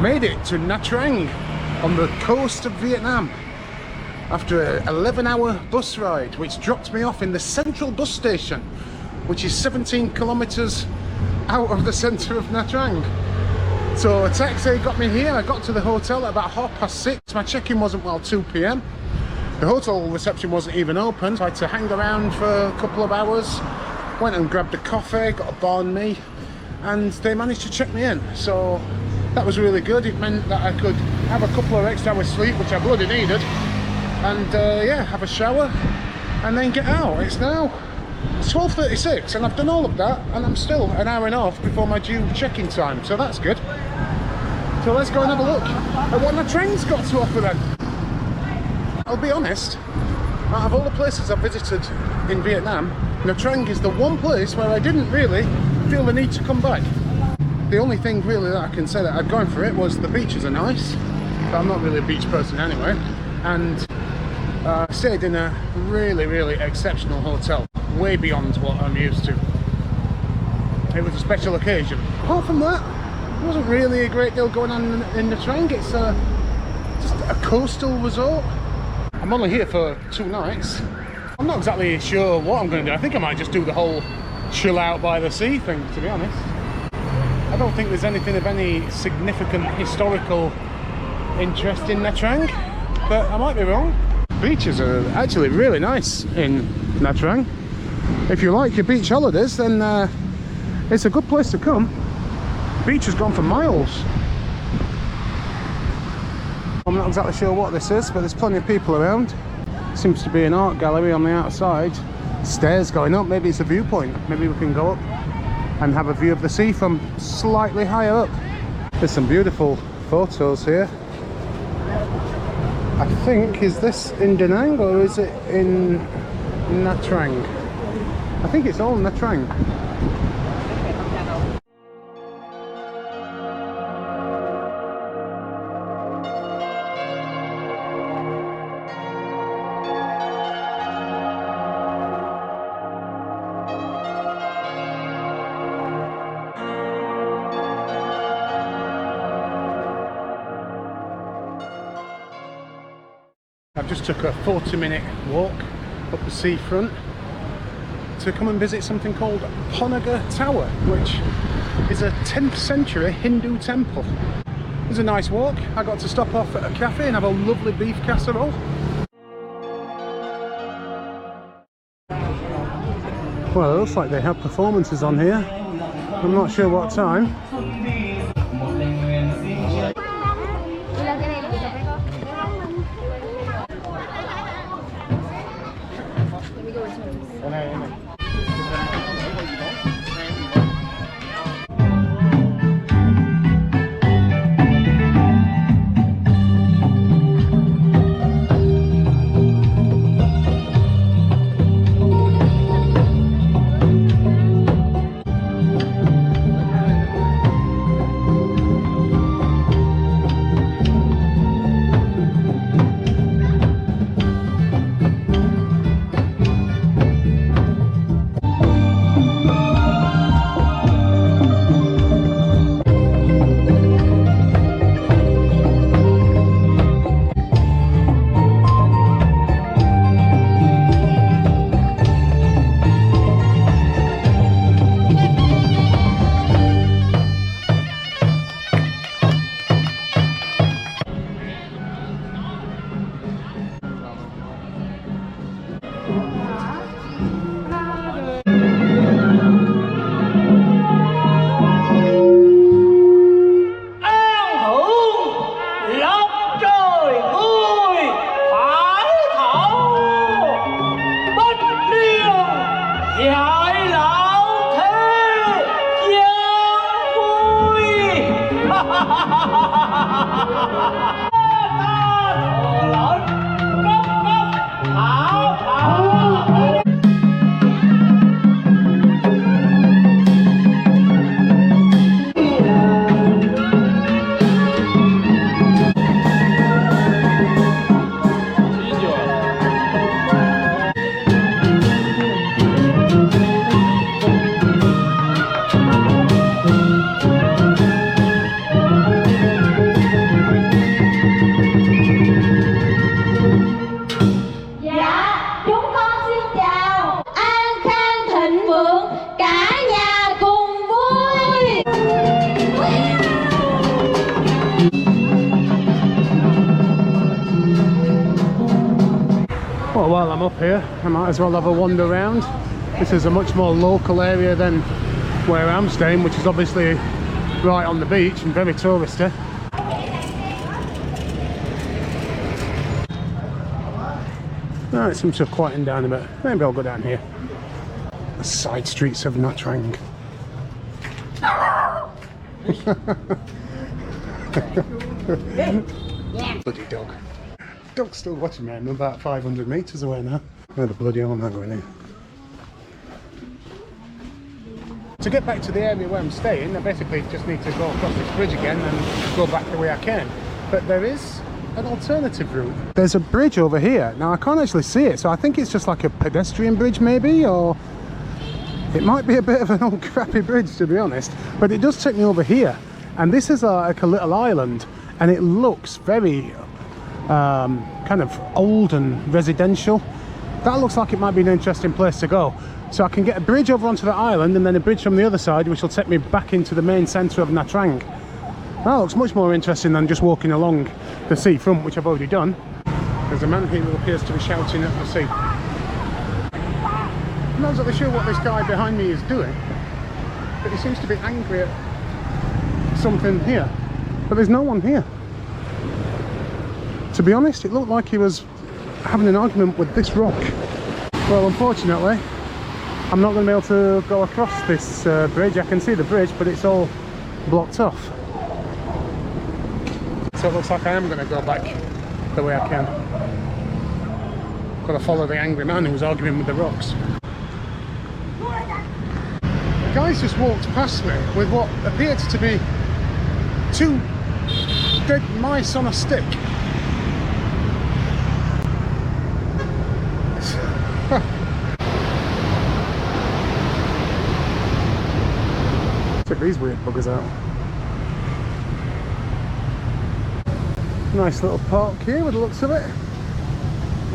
Made it to Nha Trang on the coast of Vietnam after an 11-hour bus ride, which dropped me off in the central bus station, which is 17 kilometers out of the center of Nha Trang. So a taxi got me here. I got to the hotel at about 6:30. My check-in wasn't well 2 p.m. The hotel reception wasn't even open, so I had to hang around for a couple of hours. Went and grabbed a coffee, got a banh mi, and they managed to check me in. So that was really good. It meant that I could have a couple of extra hours sleep, which I bloody needed, and yeah, have a shower and then get out. It's now 12:36 and I've done all of that, and I'm still an hour and a half before my due check-in time, so that's good. So let's go and have a look at what Nha Trang's got to offer then. I'll be honest, out of all the places I've visited in Vietnam, Nha Trang is the one place where I didn't really feel the need to come back. The only thing really that I can say that I'd gone for it was the beaches are nice, but I'm not really a beach person anyway, and I stayed in a really exceptional hotel, way beyond what I'm used to. It was a special occasion. Apart from that, there wasn't really a great deal going on in Nha Trang. It's just a coastal resort. I'm only here for 2 nights. I'm not exactly sure what I'm going to do. I think I might just do the whole chill out by the sea thing, to be honest. I don't think there's anything of any significant historical interest in Nha Trang, but I might be wrong. Beaches are actually really nice in Nha Trang. If you like your beach holidays, then it's a good place to come. Beach has gone for miles. I'm not exactly sure what this is, but there's plenty of people around. Seems to be an art gallery on the outside. Stairs going up, maybe it's a viewpoint. Maybe we can go up and have a view of the sea from slightly higher up. There's some beautiful photos here. I think, is this in Da Nang or is it in Nha Trang? I think it's all Nha Trang. I've just took a 40-minute walk up the seafront to come and visit something called Ponagar Tower, which is a 10th century Hindu temple. It was a nice walk. I got to stop off at a cafe and have a lovely beef casserole. Well, it looks like they have performances on here. I'm not sure what time. I'm up here, I might as well have a wander around. This is a much more local area than where I'm staying, which is obviously right on the beach and very touristy. Oh, it seems to have quietened down a bit. Maybe I'll go down here. The side streets of Nha Trang. Bloody dog. Dog's still watching me. I'm about 500 metres away now. Where the bloody hell am I going in? To get back to the area where I'm staying, I basically just need to go across this bridge again and go back the way I came. But there is an alternative route. There's a bridge over here. Now I can't actually see it, so I think it's just like a pedestrian bridge maybe, or it might be a bit of an old crappy bridge to be honest. But it does take me over here. And this is like a little island, and it looks very kind of old and residential. That looks like it might be an interesting place to go. So I can get a bridge over onto the island and then a bridge from the other side, which will take me back into the main centre of Nha Trang. That looks much more interesting than just walking along the seafront, which I've already done. There's a man here who appears to be shouting at the sea. I'm not exactly sure what this guy behind me is doing, but he seems to be angry at something here. But there's no one here. To be honest, it looked like he was having an argument with this rock. Well, unfortunately, I'm not going to be able to go across this bridge. I can see the bridge, but it's all blocked off. So it looks like I am going to go back the way I came. Got to follow the angry man who was arguing with the rocks. The guys just walked past me with what appeared to be 2 dead mice on a stick. Check these weird buggers out. Nice little park here with the looks of it.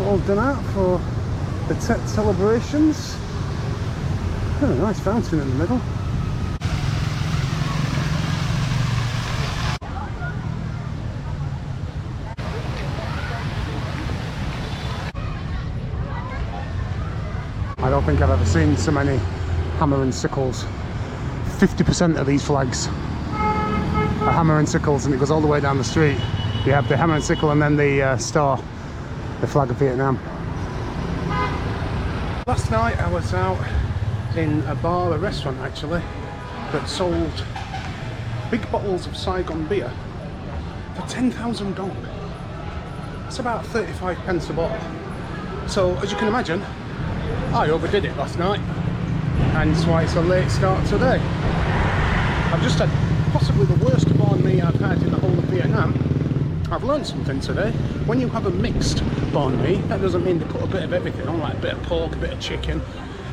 All done out for the Tet celebrations. Oh, a nice fountain in the middle. I don't think I've ever seen so many hammer and sickles. 50% of these flags are hammer and sickles, and it goes all the way down the street. You have the hammer and sickle and then the star, the flag of Vietnam. Last night I was out in a bar, a restaurant actually, that sold big bottles of Saigon beer for 10,000 dong. That's about 35 pence a bottle. So as you can imagine, I overdid it last night, and that's why it's a late start today. I've just had possibly the worst banh mi I've had in the whole of Vietnam. I've learned something today. When you have a mixed banh mi, that doesn't mean they put a bit of everything on, like a bit of pork, a bit of chicken.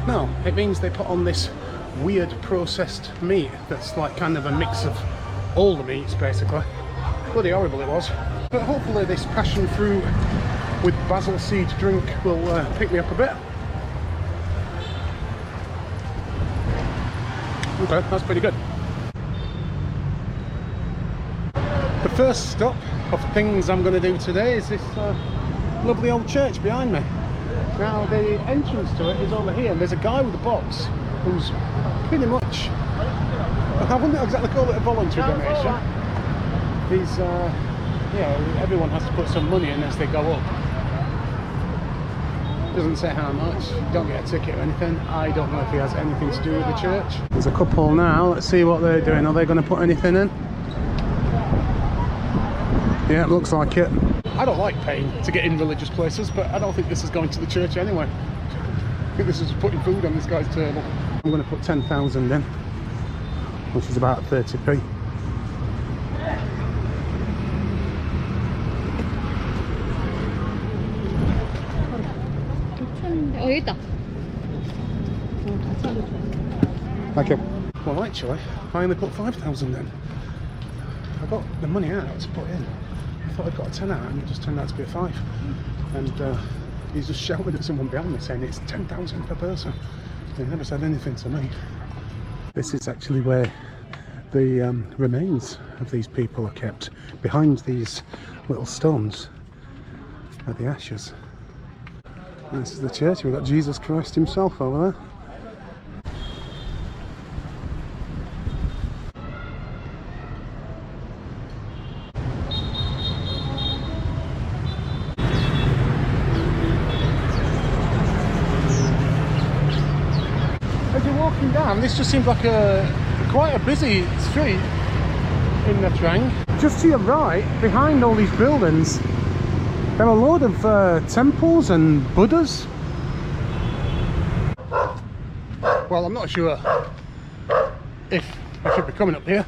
No, it means they put on this weird processed meat that's like kind of a mix of all the meats basically. Bloody horrible it was. But hopefully this passion fruit with basil seed drink will pick me up a bit. Okay, that's pretty good. The first stop of things I'm going to do today is this lovely old church behind me. Now the entrance to it is over here, and there's a guy with a box who's pretty much, I wouldn't exactly call it a voluntary donation. He's, yeah, everyone has to put some money in as they go up. Doesn't say how much, you don't get a ticket or anything. I don't know if he has anything to do with the church. There's a couple now, let's see what they're doing. Are they going to put anything in? Yeah, it looks like it. I don't like paying to get in religious places, but I don't think this is going to the church anyway. I think this is putting food on this guy's table. I'm going to put 10,000 in, which is about 30p. Thank you. Well, actually, I only put 5,000 in. I got the money out to put in. I thought I'd got a 10 out, and it just turned out to be a 5. And he's just shouting at someone behind me saying it's 10,000 per person. He never said anything to me. This is actually where the remains of these people are kept. Behind these little stones are the ashes. This is the church. We've got Jesus Christ himself over there. As you're walking down, this just seems like quite a busy street in Nha Trang. Just to your right, behind all these buildings, there are a load of temples and Buddhas. Well, I'm not sure if I should be coming up here.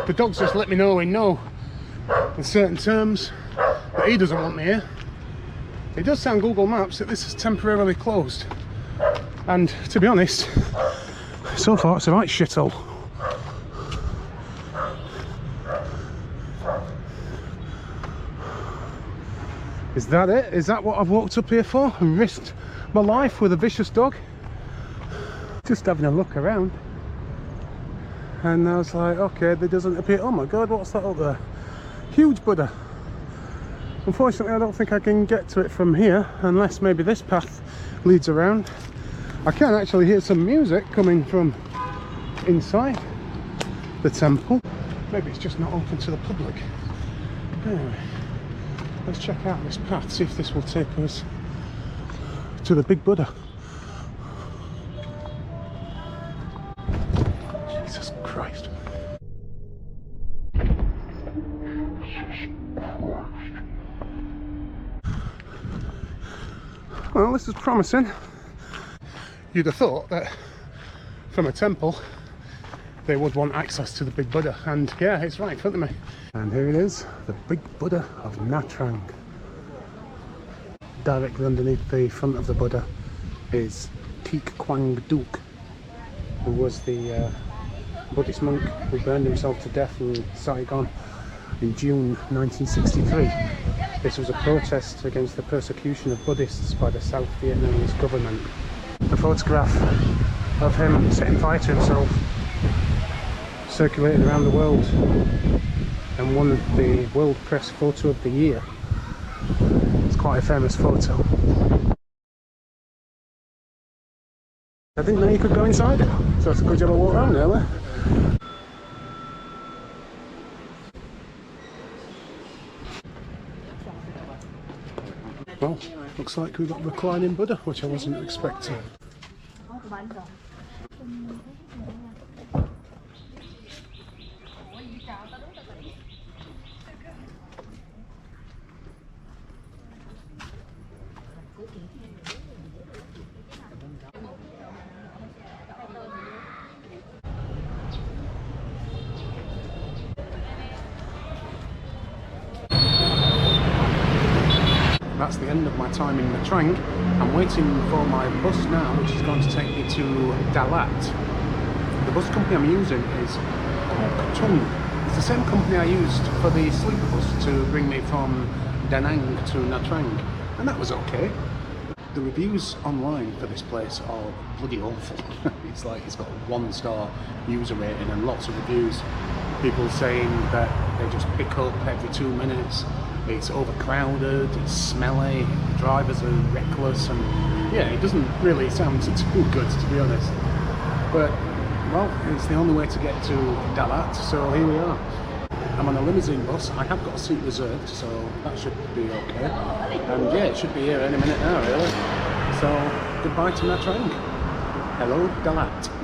The dog's just let me know in certain terms that he doesn't want me here. It does say on Google Maps that this is temporarily closed. And to be honest, so far it's a right shithole. Is that it? Is that what I've walked up here for and risked my life with a vicious dog? Just having a look around, and I was like, okay, there doesn't appear. Oh my god, what's that up there? Huge Buddha. Unfortunately, I don't think I can get to it from here unless maybe this path leads around. I can actually hear some music coming from inside the temple. Maybe it's just not open to the public. Anyway, let's check out this path, see if this will take us to the big Buddha. Jesus Christ. Well, this is promising. You'd have thought that from a temple they would want access to the big Buddha, and yeah, it's right in front of me. And here it is, the big Buddha of Nha Trang. Directly underneath the front of the Buddha is Teek Quang Duc, who was the Buddhist monk who burned himself to death in Saigon in June 1963. This was a protest against the persecution of Buddhists by the South Vietnamese government. The photograph of him setting fire to himself circulated around the world and won the World Press Photo of the Year. It's quite a famous photo. I didn't know you could go inside it, so it's a good job I walk around there. Well, looks like we've got a reclining Buddha, which I wasn't expecting. That's the end of my time in Nha Trang. I'm waiting for my bus now, which is going to take me to Dalat. The bus company I'm using is Quoc Tung. It's the same company I used for the sleeper bus to bring me from Da Nang to Nha Trang, and that was okay. The reviews online for this place are bloody awful. It's like it's got a 1-star user rating and lots of reviews. People saying that they just pick up every 2 minutes. It's overcrowded, it's smelly, the drivers are reckless, and yeah, it doesn't really sound too good, to be honest. But, well, it's the only way to get to Dalat, so here we are. I'm on a limousine bus. I have got a seat reserved, so that should be okay. And yeah, it should be here any minute now, really. So, goodbye to Nha Trang. Hello, Dalat.